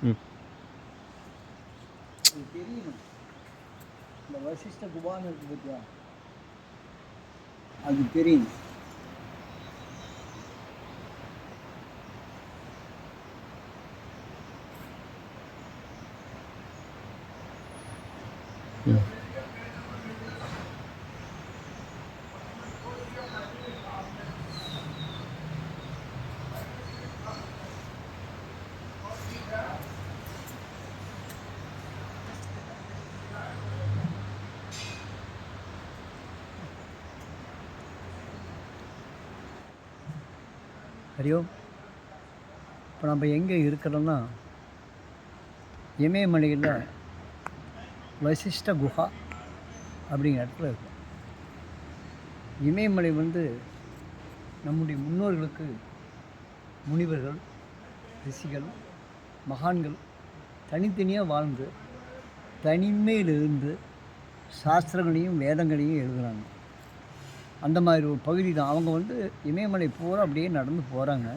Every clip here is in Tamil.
அது தெரியணும். இந்த வசிஷ்ட குபான்னு இருக்குது பார்த்தியா, அது தெரியும். ஹரியோம். இப்போ நம்ம எங்கே இருக்கிறோன்னா இமயமலையில் வசிஷ்ட குஹா அப்படிங்கிற இடத்துல இருக்கும். இமயமலை வந்து நம்முடைய முன்னோர்களுக்கு முனிவர்கள், ரிஷிகள், மகான்கள் தனித்தனியாக வாழ்ந்து தனிமையிலிருந்து சாஸ்திரங்களையும் வேதங்களையும் எழுதுகிறாங்க. அந்த மாதிரி ஒரு பகுதி தான். அவங்க வந்து இமயமலை பூரா அப்படியே நடந்து போகிறாங்க,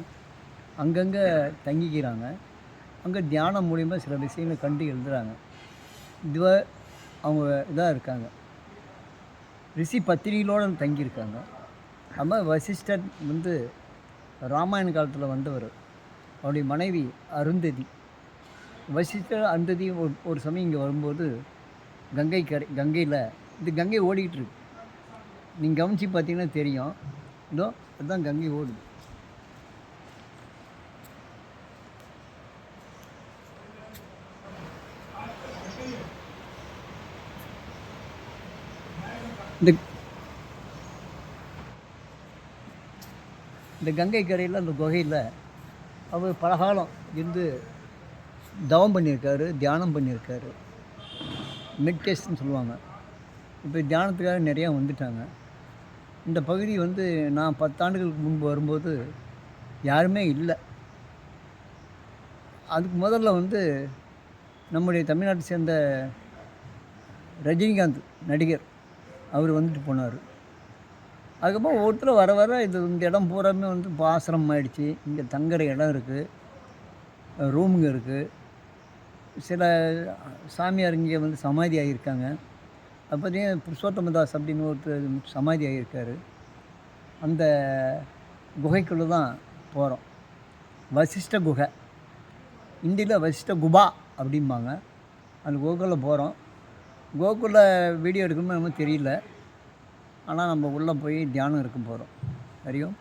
அங்கங்கே தங்கிக்கிறாங்க, அங்கே தியானம் மூலிமா சில விஷயங்களை கண்டு எழுதுகிறாங்க. இதுவாக அவங்க இதாக இருக்காங்க, ரிஷி பத்திரிகளோடு தங்கியிருக்காங்க. நம்ம வசிஷ்டர் வந்து ராமாயண காலத்தில் வந்தவர். அவருடைய மனைவி அருந்ததி. வசிஷ்டர் அருந்ததி ஒரு சமயம் இங்கே வரும்போது கங்கையில் இது கங்கை ஓடிக்கிட்டு இருக்கு. நீங்கள் கவனித்து பார்த்தீங்கன்னா தெரியும். இதோ அதுதான் கங்கை ஓடுது. இந்த கங்கை கரையில் அந்த குகையில் அவர் பலகாலம் இருந்து தவம் பண்ணியிருக்காரு, தியானம் பண்ணியிருக்காரு. மெடிடேஷன் சொல்லுவாங்க. இப்போ தியானத்துக்காக நிறையா வந்துட்டாங்க. இந்த பகுதி வந்து நான் 10 ஆண்டுகளுக்கு முன்பு வரும்போது யாருமே இல்லை. அதுக்கு முதல்ல வந்து நம்முடைய தமிழ்நாட்டை சேர்ந்த ரஜினிகாந்த் நடிகர் அவர் வந்துட்டு போனார். அதுக்கப்புறம் ஒருத்தர் வர வர இந்த இடம் பூராமே வந்து இப்போ ஆசிரமம் ஆகிடுச்சு. இங்கே தங்குற இடம் இருக்குது, ரூமுங்க இருக்குது. சில சாமியார் இங்கே வந்து சமாதி ஆகியிருக்காங்க. அது பார்த்தீங்கன்னா புருஷோத்தமதாஸ் அப்படின்னு ஒருத்தர் சமாதி ஆகியிருக்காரு. அந்த குகைக்குள்ளே தான் போகிறோம். வசிஷ்ட குகை, இந்தியில் வசிஷ்ட குபா அப்படிம்பாங்க. அந்த குகைக்குள்ளே போகிறோம். குகைக்குள்ளே வீடியோ எடுக்கணுமோ என்னமோ தெரியல, ஆனால் நம்ம உள்ளே போய் தியானம் இருக்க போகிறோம். ஹரியோம்.